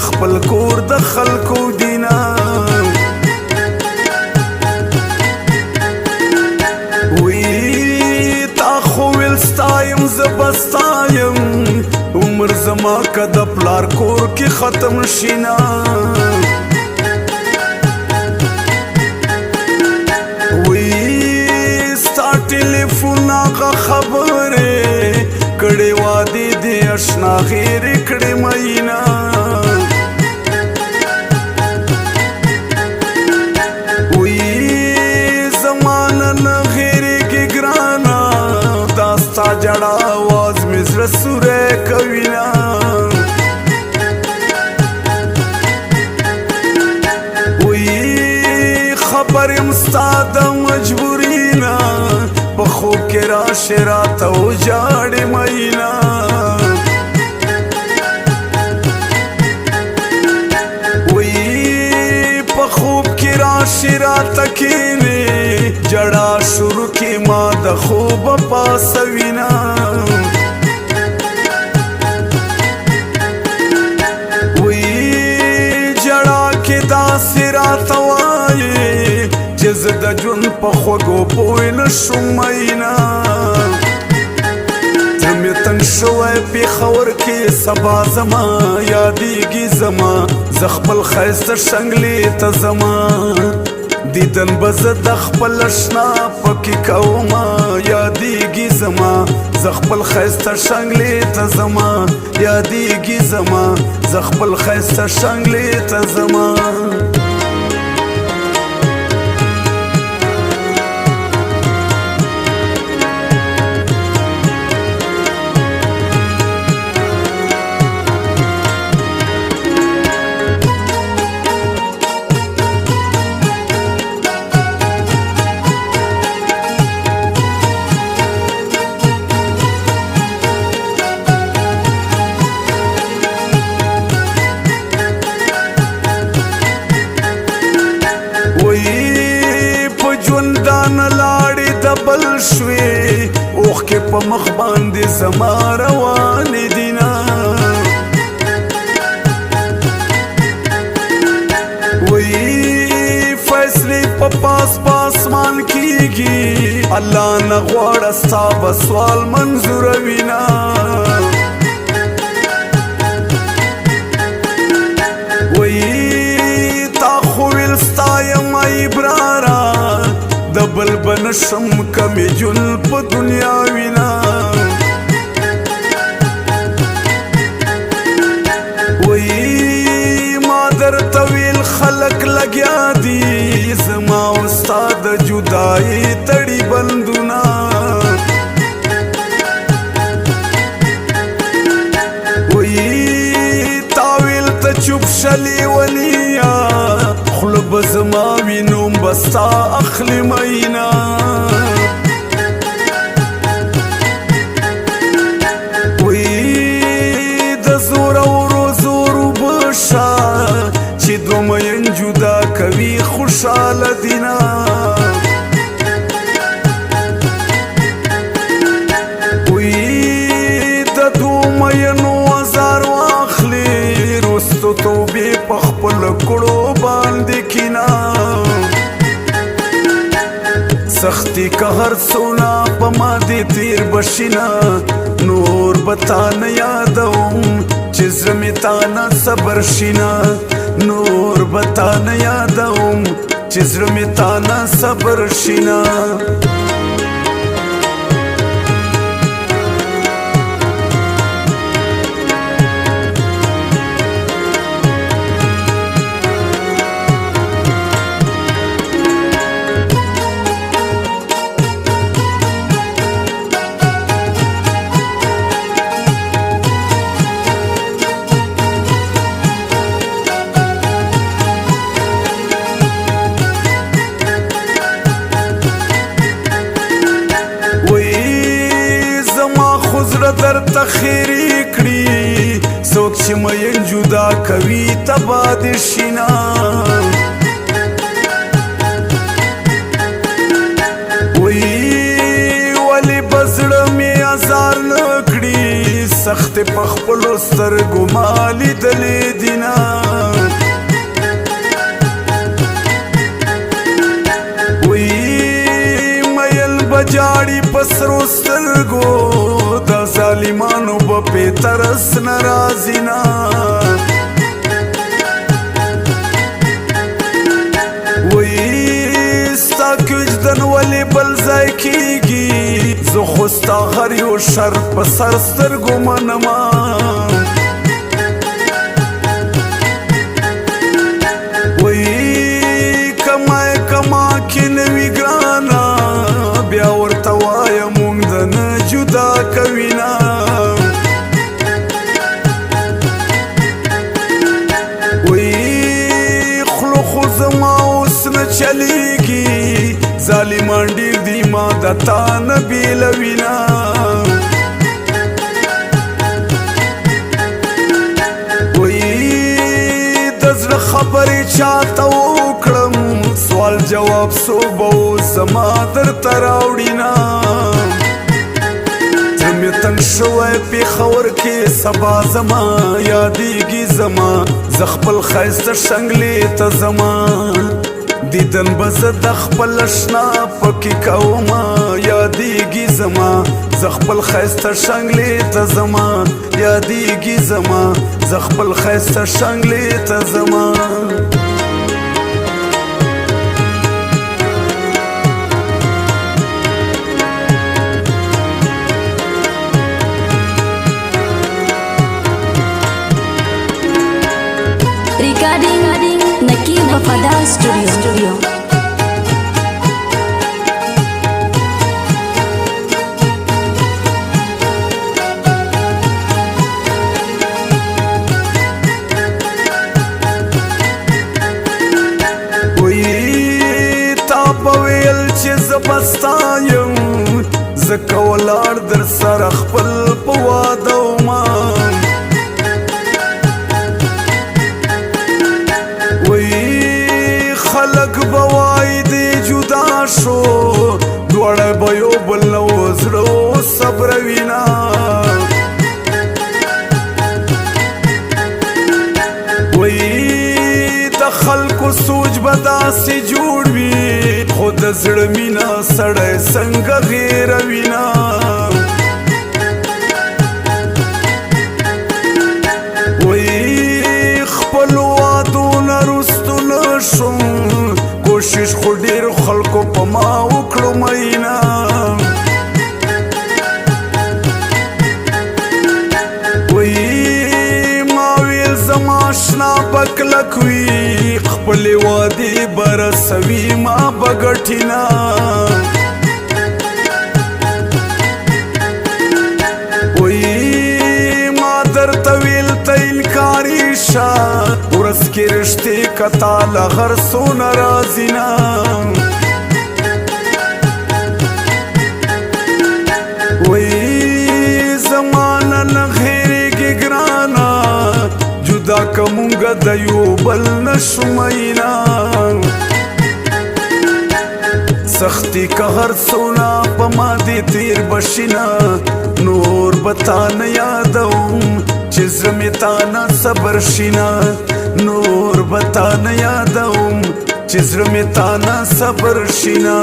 خپل کور د خلکو دینا وی تا خو ویل ستایم زه به ستایم عمر زما که د پلار کور کې ختم شینا وی ستا ټلیفون هغه خبرې کړې وادي دې اشنا غیرې کړې مینا وی زمانه نه غیرېږي ګرانه دا ستا جړه آواز مې زړه سوری کوینه خبر یم ستا د مجبوري نه په خوب کې راشې راته وژاړې مینا وی په خوب کې راشې راته کښېنې جړا شروع کې ما د خوبه پاسوینه وی جړا کې داسې راته وایې چې زه د ژوند په خوږو پوه نه شوم مینا زه مې تنګ شوی پېښور کې سبا زما یادېږي زما زه خپل ښایسته شنګلې ته زما دیدن به زه د خپل اشنا پکې کومه یادېږي زما زه خپل ښایسته شنګلې ته زما یادېږي زما زه خپل ښایسته شنګلې ته زما شوي اوښکې په مخ باندې زما روانې دينا وی فیصلې په پاس پاسمان کېږي الله نه غواړه ستا به سوال منظوروينا وی تا خو ویل ستایم عبراره د بل بنشم کمی جل په دنیا وینا وی ما درته ویل خلک لګیا دي زما استاد جدائی تړي بندونه وی تا ویل ته چوپ شلې ولیا خوله به زما وینم به ستا اخلي مینا وی د زورورو زور وبشه چې دوه مین جدا کوي خوشحاله دینا وی د دوه مینو ازار واخلي رستو توبې په خپل کړو باندې کینا سختی که هر سونا په ما دې تیر بشینا نور بتا نه یادوم چې زړه مې تا نه صبر شینا نور بتا نه یادوم چې زړه مې تا نه صبر شینا در تخیری کړي څوک چې مین جدا کوي تبا د شینا وی ولی بزړه می ازار نکړي سخت پخپلو سترګو ما لیدلې دینا وی میل بجاړي پسرو سترګو دا ظالمانو په ترس ناراضی نا وجدن ولی بل ځای کیږي زه خو ستا هر یو شر په سر سترګو منما وایي کما کې نه وي ګرانه بیا ورته وایه مونږ د نه جدا کوینه وایي خلو خو زما اوس نه چلیږي ظالمان ډیر دی ما د تا نه بیلوینا وی د زړه خبرې چاته وکړم سوال جواب سو به زما درته راوړینا زه مې تنګ شوی پېښور کې سبا زما یادېږي زما زه خپل ښایسته شنګلې ته زما دیدن بز د خپل اشنا پکې کوما یادېږي زما زه خپل ښایسته شنګلې ته زما یادېږي زما زه خپل ښایسته شنګلې ته زما Recording Nakib Wafadar Studio. وی تا پویل چې زبستا یم زکه ولاړ در سره خپل په واده وما خلق بوای دی جدا شو دوړه به یو بل نه وزړه صبروینا وی د خلکو سوچ به داسې جوړ وي خو د زړه مینا سړی څنګه غیروینا وی خپل وادو نه رستو نه شم کوشش خو ډیرو خلکو په ما وکړو مینا وی ما ویل زما اشنا به کلک وي خپلې وعدې به رسوي ما به ګټینا وی ما درته ویل ته انکاري شه ورځ کې رشتې کتا له هر څو ناراضي نه وی زمانه نه هېرېږي ګرانه جدا که مونږ د یو بل نه شو مینا سختی که هر څونه په ما دې تیر بشینه نور به تا نه یادوم چې زړه مې تا نه صبر شینه نور به تا نه یادوم چې زړه مې تا نه صبر شینه